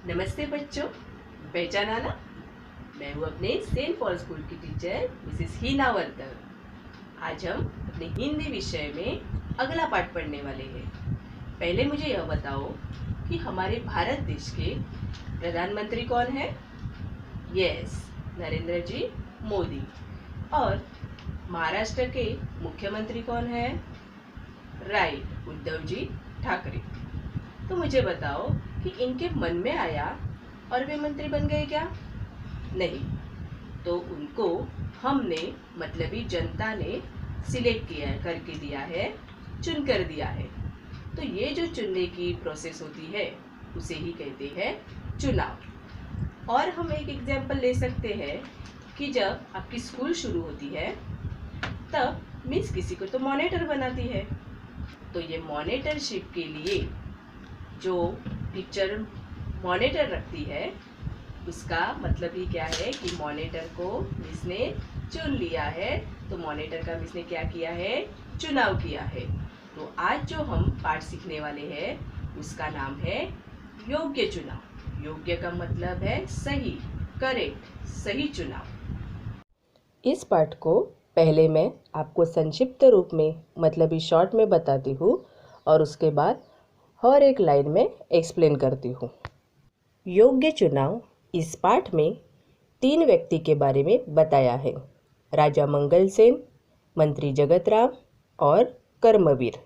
नमस्ते बच्चों, पहचाना ना? मैं हूँ अपने सेंट पॉल स्कूल की टीचर मिसेस हीना वर्कर। आज हम अपने हिंदी विषय में अगला पाठ पढ़ने वाले हैं। पहले मुझे यह बताओ कि हमारे भारत देश के प्रधानमंत्री कौन है? यस, नरेंद्र जी मोदी। और महाराष्ट्र के मुख्यमंत्री कौन है? राइट, उद्धव जी ठाकरे। तो मुझे बताओ कि इनके मन में आया और वे मंत्री बन गए क्या? नहीं, तो उनको हमने मतलबी जनता ने सिलेक्ट किया है, करके दिया है, चुन कर दिया है। तो ये जो चुनने की प्रोसेस होती है उसे ही कहते हैं चुनाव। और हम एक एग्जाम्पल ले सकते हैं कि जब आपकी स्कूल शुरू होती है तब मिस किसी को तो मॉनिटर बनाती है। तो ये मॉनिटरशिप के लिए जो टीचर मॉनिटर रखती है उसका मतलब ही क्या है कि मॉनिटर को मिस ने चुन लिया है। तो मॉनिटर का मिस ने क्या किया है? चुनाव किया है। तो आज जो हम पाठ सीखने वाले हैं उसका नाम है योग्य चुनाव। योग्य का मतलब है सही, करेक्ट, सही चुनाव। इस पाठ को पहले मैं आपको संक्षिप्त रूप में मतलबी शॉर्ट में बताती हूँ और उसके बाद हर एक लाइन में एक्सप्लेन करती हूँ। योग्य चुनाव इस पाठ में 3 व्यक्ति के बारे में बताया है। राजा मंगल सेन, मंत्री जगत राम और कर्मवीर।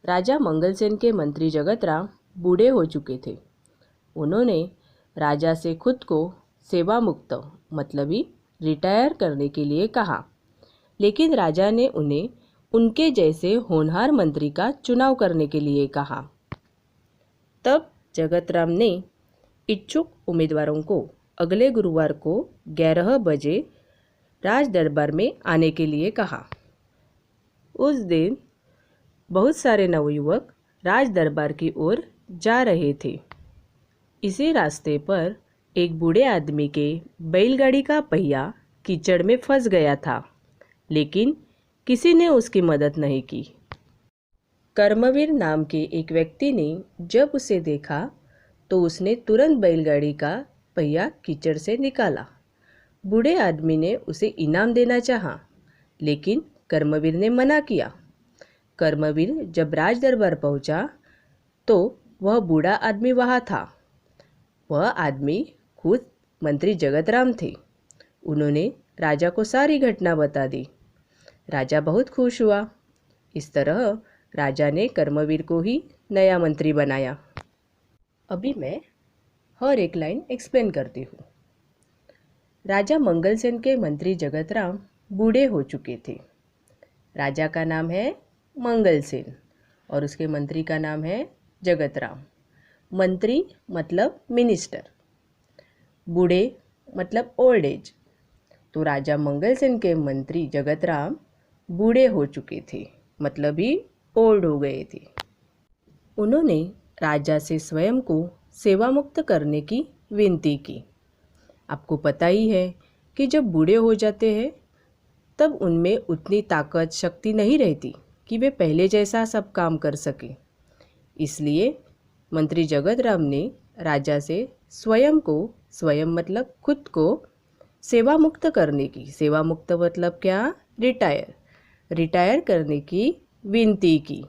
राजा मंगल सेन के मंत्री जगत राम बूढ़े हो चुके थे। उन्होंने राजा से खुद को सेवा मुक्त मतलबी रिटायर करने के लिए कहा, लेकिन राजा ने उन्हें उनके जैसे होनहार मंत्री का चुनाव करने के लिए कहा। तब जगत राम ने इच्छुक उम्मीदवारों को अगले गुरुवार को 11 बजे राज दरबार में आने के लिए कहा। उस दिन बहुत सारे नवयुवक राज दरबार की ओर जा रहे थे। इसी रास्ते पर एक बूढ़े आदमी के बैलगाड़ी का पहिया कीचड़ में फंस गया था, लेकिन किसी ने उसकी मदद नहीं की। कर्मवीर नाम के एक व्यक्ति ने जब उसे देखा तो उसने तुरंत बैलगाड़ी का पहिया कीचड़ से निकाला। बूढ़े आदमी ने उसे इनाम देना चाहा, लेकिन कर्मवीर ने मना किया। कर्मवीर जब राज दरबार पहुंचा तो वह बूढ़ा आदमी वहाँ था। वह आदमी खुद मंत्री जगत राम थे। उन्होंने राजा को सारी घटना बता दी। राजा बहुत खुश हुआ। इस तरह राजा ने कर्मवीर को ही नया मंत्री बनाया। अभी मैं हर एक लाइन एक्सप्लेन करती हूँ। राजा मंगल सेन के मंत्री जगत राम बूढ़े हो चुके थे। राजा का नाम है मंगल सेन और उसके मंत्री का नाम है जगत राम। मंत्री मतलब मिनिस्टर, बूढ़े मतलब ओल्ड एज। तो राजा मंगल सेन के मंत्री जगत राम बूढ़े हो चुके थे, मतलब ही ओल्ड हो गए थे। उन्होंने राजा से स्वयं को सेवा मुक्त करने की विनती की। आपको पता ही है कि जब बूढ़े हो जाते हैं तब उनमें उतनी ताकत शक्ति नहीं रहती कि वे पहले जैसा सब काम कर सके। इसलिए मंत्री जगत राम ने राजा से स्वयं को, स्वयं मतलब खुद को सेवा मुक्त करने की, सेवा मुक्त मतलब क्या? रिटायर करने की विनती की।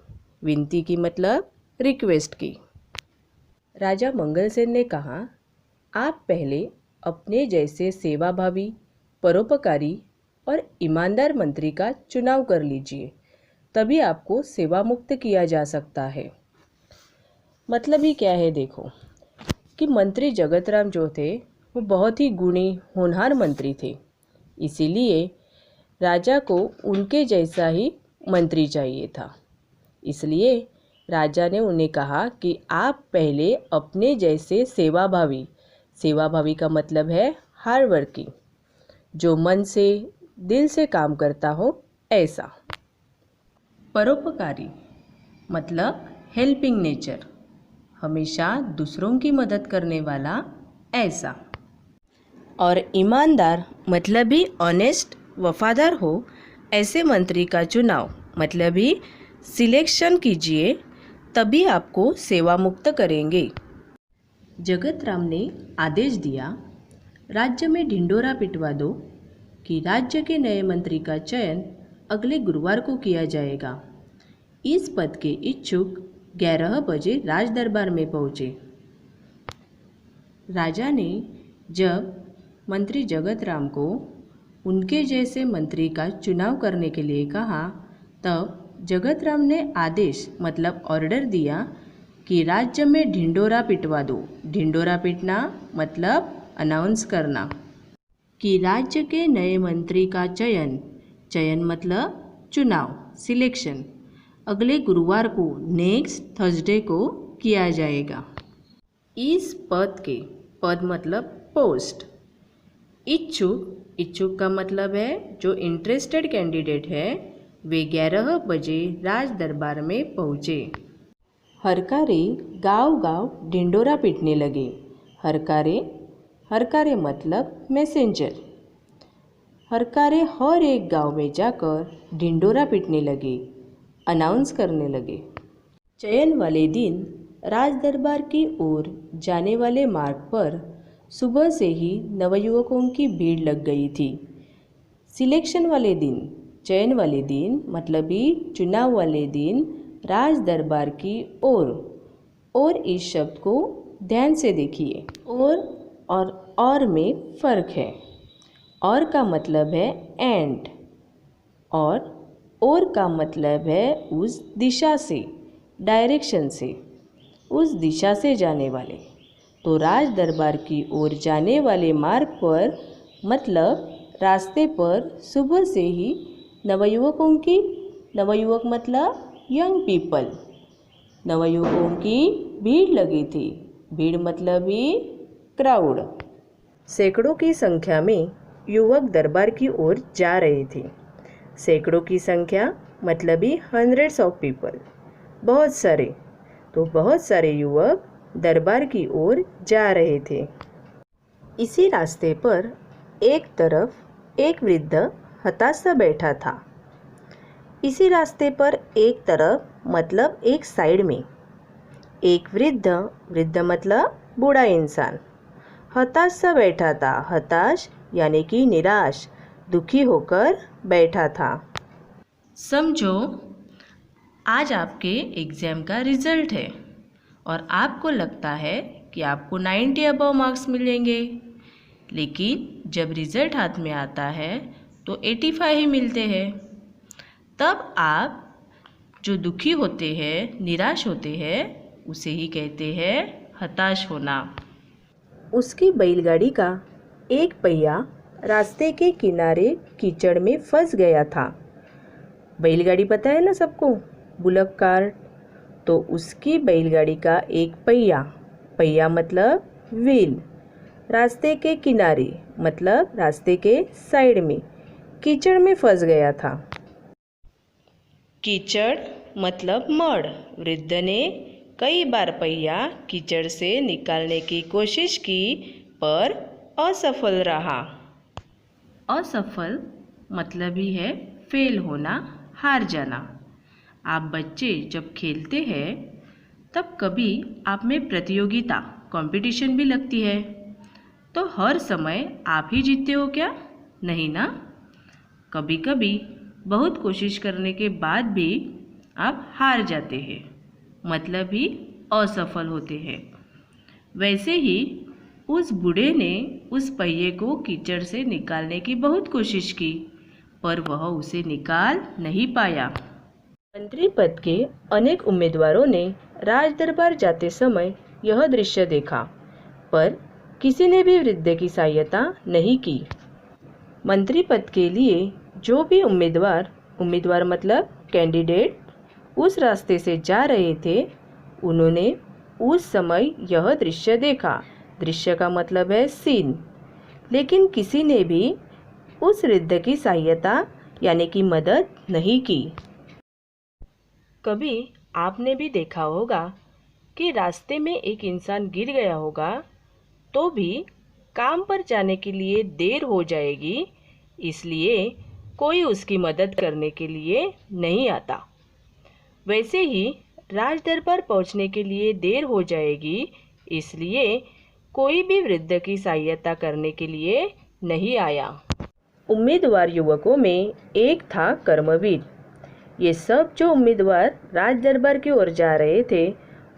विनती की मतलब रिक्वेस्ट की। राजा मंगल सेन ने कहा, आप पहले अपने जैसे सेवाभावी, परोपकारी और ईमानदार मंत्री का चुनाव कर लीजिए, तभी आपको सेवा मुक्त किया जा सकता है। मतलब ही क्या है? देखो कि मंत्री जगत राम जो थे वो बहुत ही गुणी, होनहार मंत्री थे। इसीलिए राजा को उनके जैसा ही मंत्री चाहिए था। इसलिए राजा ने उन्हें कहा कि आप पहले अपने जैसे सेवाभावी, सेवाभावी का मतलब है हार्ड वर्किंग, जो मन से, दिल से काम करता हो ऐसा। परोपकारी मतलब हेल्पिंग नेचर, हमेशा दूसरों की मदद करने वाला ऐसा। और ईमानदार मतलब ही ऑनेस्ट, वफादार हो ऐसे मंत्री का चुनाव मतलब ही सिलेक्शन कीजिए, तभी आपको सेवा मुक्त करेंगे। जगत राम ने आदेश दिया, राज्य में ढिंडोरा पिटवा दो कि राज्य के नए मंत्री का चयन अगले गुरुवार को किया जाएगा। इस पद के इच्छुक 11 बजे राज दरबार में पहुँचे। राजा ने जब मंत्री जगत राम को उनके जैसे मंत्री का चुनाव करने के लिए कहा, तब जगत राम ने आदेश मतलब ऑर्डर दिया कि राज्य में ढिंडोरा पिटवा दो। ढिंडोरा पिटना मतलब अनाउंस करना कि राज्य के नए मंत्री का चयन, चयन मतलब चुनाव, सिलेक्शन, अगले गुरुवार को नेक्स्ट थर्सडे को किया जाएगा। इस पद के, पद मतलब पोस्ट, इच्छुक का मतलब है जो इंटरेस्टेड कैंडिडेट है, वे 11 बजे राज दरबार में पहुँचे। हरकारे गांव-गांव ढिंडोरा पीटने लगे। हरकारे मतलब मैसेंजर। हरकारे हर एक गांव में जाकर ढिंडोरा पीटने लगे, अनाउंस करने लगे। चयन वाले दिन राज दरबार की ओर जाने वाले मार्ग पर सुबह से ही नवयुवकों की भीड़ लग गई थी। सिलेक्शन वाले दिन, चयन वाले दिन मतलब ही चुनाव वाले दिन राज दरबार की और इस शब्द को ध्यान से देखिए। और में फ़र्क है। और का मतलब है एंड, और का मतलब है उस दिशा से, डायरेक्शन से, उस दिशा से जाने वाले। तो राज दरबार की ओर जाने वाले मार्ग पर मतलब रास्ते पर सुबह से ही नवयुवक मतलब यंग पीपल, नवयुवकों की भीड़ लगी थी। भीड़ मतलब ही क्राउड। सैकड़ों की संख्या में युवक दरबार की ओर जा रहे थे। सैकड़ों की संख्या मतलब ही हंड्रेड्स ऑफ पीपल, बहुत सारे युवक दरबार की ओर जा रहे थे। इसी रास्ते पर एक तरफ एक वृद्ध हताश सा बैठा था। इसी रास्ते पर एक तरफ मतलब एक साइड में एक वृद्ध मतलब बूढ़ा इंसान हताश सा बैठा था। हताश यानी कि निराश, दुखी होकर बैठा था। समझो आज आपके एग्ज़ाम का रिज़ल्ट है और आपको लगता है कि आपको 90 अबव मार्क्स मिलेंगे, लेकिन जब रिज़ल्ट हाथ में आता है तो 85 ही मिलते हैं। तब आप जो दुखी होते हैं, निराश होते हैं, उसे ही कहते हैं हताश होना। उसकी बैलगाड़ी का एक पहिया रास्ते के किनारे कीचड़ में फंस गया था। बैलगाड़ी पता है ना सबको, बुलक कार्ट। तो उसकी बैलगाड़ी का एक पहिया मतलब व्हील, रास्ते के किनारे मतलब रास्ते के साइड में कीचड़ में फंस गया था। कीचड़ मतलब मड। वृद्ध ने कई बार पहिया कीचड़ से निकालने की कोशिश की पर असफल रहा। असफल मतलब ही है फेल होना, हार जाना। आप बच्चे जब खेलते हैं तब कभी आप में प्रतियोगिता, कंपटीशन भी लगती है, तो हर समय आप ही जीतते हो क्या? नहीं ना। कभी कभी बहुत कोशिश करने के बाद भी आप हार जाते हैं, मतलब ही असफल होते हैं। वैसे ही उस बूढ़े ने उस पहिए को कीचड़ से निकालने की बहुत कोशिश की, पर वह उसे निकाल नहीं पाया। मंत्री पद के अनेक उम्मीदवारों ने राज दरबार जाते समय यह दृश्य देखा, पर किसी ने भी वृद्ध की सहायता नहीं की। मंत्री पद के लिए जो भी उम्मीदवार मतलब कैंडिडेट उस रास्ते से जा रहे थे, उन्होंने उस समय यह दृश्य देखा। दृश्य का मतलब है सीन। लेकिन किसी ने भी उस वृद्ध की सहायता यानी कि मदद नहीं की। कभी आपने भी देखा होगा कि रास्ते में एक इंसान गिर गया होगा तो भी काम पर जाने के लिए देर हो जाएगी, इसलिए कोई उसकी मदद करने के लिए नहीं आता। वैसे ही राज दरबार पहुंचने के लिए देर हो जाएगी, इसलिए कोई भी वृद्ध की सहायता करने के लिए नहीं आया। उम्मीदवार युवकों में एक था कर्मवीर। ये सब जो उम्मीदवार राज दरबार की ओर जा रहे थे,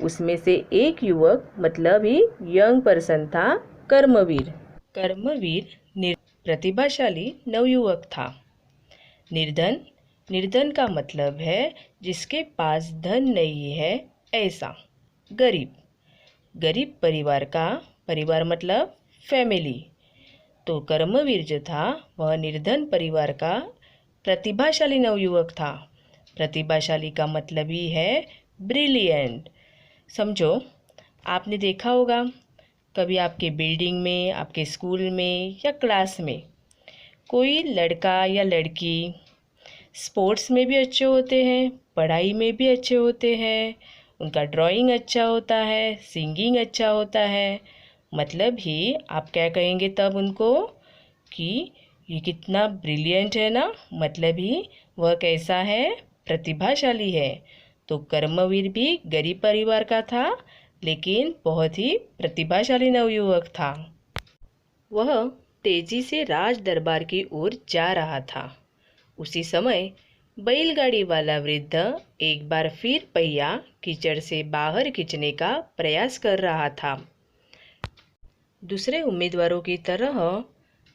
उसमें से एक युवक मतलब ही यंग पर्सन था कर्मवीर। कर्मवीर प्रतिभाशाली नवयुवक था। निर्धन, निर्धन का मतलब है जिसके पास धन नहीं है, ऐसा। गरीब, गरीब परिवार का, परिवार मतलब फैमिली। तो कर्मवीर जो था वह निर्धन परिवार का प्रतिभाशाली नवयुवक था। प्रतिभाशाली का मतलब ही है ब्रिलियंट। समझो, आपने देखा होगा कभी आपके बिल्डिंग में, आपके स्कूल में या क्लास में कोई लड़का या लड़की स्पोर्ट्स में भी अच्छे होते हैं, पढ़ाई में भी अच्छे होते हैं, उनका ड्राइंग अच्छा होता है, सिंगिंग अच्छा होता है। मतलब ही आप क्या कहेंगे तब उनको कि ये कितना ब्रिलियंट है ना, मतलब ही वह कैसा है, प्रतिभाशाली है। तो कर्मवीर भी गरीब परिवार का था, लेकिन बहुत ही प्रतिभाशाली नवयुवक था। वह तेजी से राज दरबार की ओर जा रहा था। उसी समय बैलगाड़ी वाला वृद्ध एक बार फिर पहिया कीचड़ से बाहर खींचने का प्रयास कर रहा था। दूसरे उम्मीदवारों की तरह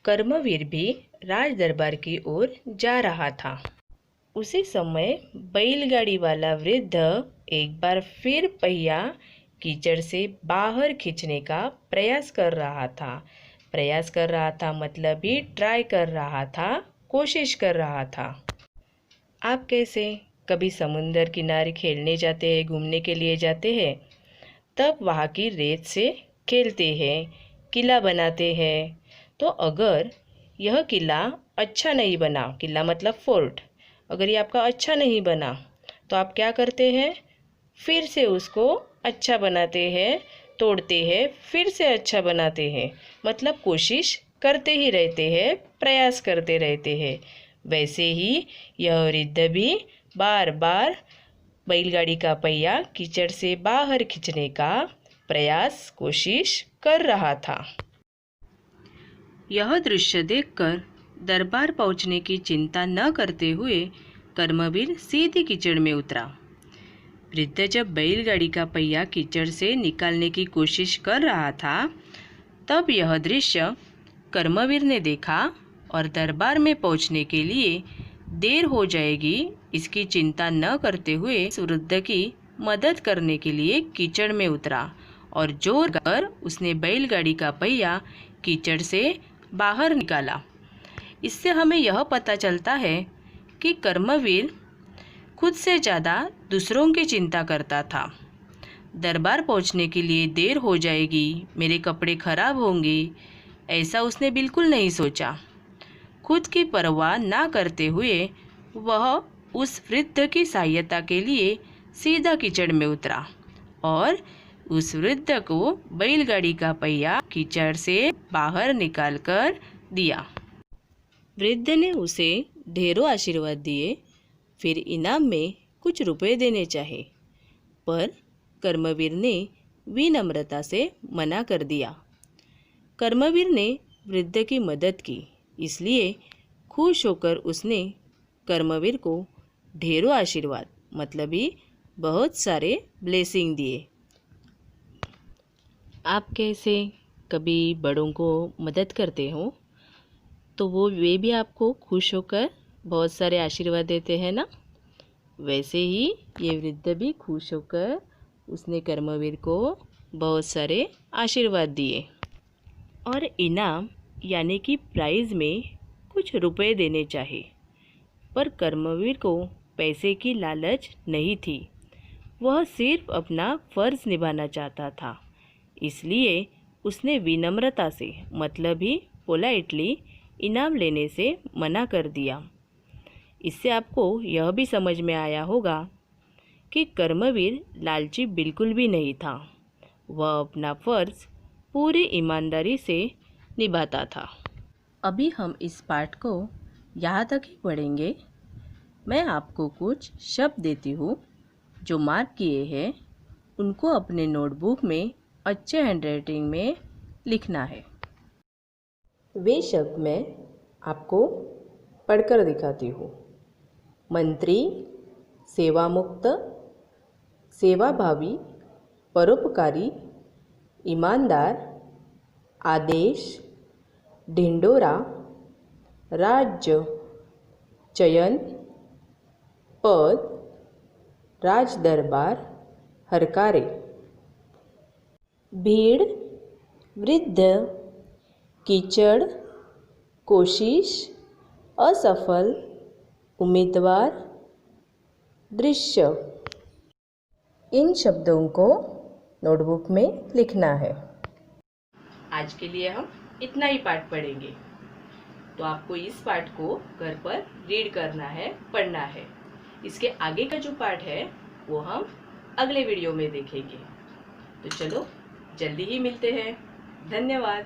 कर्मवीर भी राज दरबार की ओर जा रहा था। उसी समय बैलगाड़ी वाला वृद्ध एक बार फिर पहिया कीचड़ से बाहर खींचने का प्रयास कर रहा था। प्रयास कर रहा था मतलब ही ट्राई कर रहा था, कोशिश कर रहा था। आप कैसे कभी समुंदर किनारे खेलने जाते हैं, घूमने के लिए जाते हैं, तब वहाँ की रेत से खेलते हैं, किला बनाते हैं। तो अगर यह किला अच्छा नहीं बना, किला मतलब फोर्ट, अगर ये आपका अच्छा नहीं बना तो आप क्या करते हैं, फिर से उसको अच्छा बनाते हैं, तोड़ते हैं, फिर से अच्छा बनाते हैं। मतलब कोशिश करते ही रहते हैं, प्रयास करते रहते हैं। वैसे ही यह वृद्ध भी बार बार बैलगाड़ी का पहिया कीचड़ से बाहर खींचने का प्रयास, कोशिश कर रहा था। यह दृश्य देखकर दरबार पहुंचने की चिंता न करते हुए कर्मवीर सीधे कीचड़ में उतरा। वृद्ध जब बैलगाड़ी का पहिया कीचड़ से निकालने की कोशिश कर रहा था, तब यह दृश्य कर्मवीर ने देखा और दरबार में पहुंचने के लिए देर हो जाएगी इसकी चिंता न करते हुए उस वृद्ध की मदद करने के लिए कीचड़ में उतरा और जोर कर उसने बैलगाड़ी का पहिया कीचड़ से बाहर निकाला। इससे हमें यह पता चलता है कि कर्मवीर खुद से ज़्यादा दूसरों की चिंता करता था। दरबार पहुंचने के लिए देर हो जाएगी, मेरे कपड़े खराब होंगे, ऐसा उसने बिल्कुल नहीं सोचा। खुद की परवाह ना करते हुए वह उस वृद्ध की सहायता के लिए सीधा कीचड़ में उतरा और उस वृद्ध को बैलगाड़ी का पहिया कीचड़ से बाहर निकाल कर दिया। वृद्ध ने उसे ढेरों आशीर्वाद दिए, फिर इनाम में कुछ रुपए देने चाहे, पर कर्मवीर ने विनम्रता से मना कर दिया। कर्मवीर ने वृद्ध की मदद की, इसलिए खुश होकर उसने कर्मवीर को ढेरों आशीर्वाद मतलब ही बहुत सारे ब्लेसिंग दिए। आप कैसे कभी बड़ों को मदद करते हो तो वे भी आपको खुश होकर बहुत सारे आशीर्वाद देते हैं ना। वैसे ही ये वृद्ध भी खुश होकर उसने कर्मवीर को बहुत सारे आशीर्वाद दिए और इनाम यानी कि प्राइज़ में कुछ रुपए देने चाहे, पर कर्मवीर को पैसे की लालच नहीं थी। वह सिर्फ अपना फ़र्ज़ निभाना चाहता था, इसलिए उसने विनम्रता से मतलब ही पोलाइटली इनाम लेने से मना कर दिया। इससे आपको यह भी समझ में आया होगा कि कर्मवीर लालची बिल्कुल भी नहीं था। वह अपना फ़र्ज़ पूरी ईमानदारी से निभाता था। अभी हम इस पाठ को यहाँ तक ही पढ़ेंगे। मैं आपको कुछ शब्द देती हूँ, जो मार्क किए हैं उनको अपने नोटबुक में अच्छे हैंडराइटिंग में लिखना है। वे शब्द मैं आपको पढ़कर दिखाती हूँ। मंत्री, सेवामुक्त, सेवाभावी, परोपकारी, ईमानदार, आदेश, ढिंडोरा, राज्य, चयन, पद, राजदरबार, हरकारे। भीड़, वृद्ध, कीचड़, कोशिश, असफल, उम्मीदवार, दृश्य। इन शब्दों को नोटबुक में लिखना है। आज के लिए हम इतना ही पाठ पढ़ेंगे, तो आपको इस पाठ को घर पर रीड करना है, पढ़ना है। इसके आगे का जो पाठ है वो हम अगले वीडियो में देखेंगे। तो चलो जल्दी ही मिलते हैं। धन्यवाद।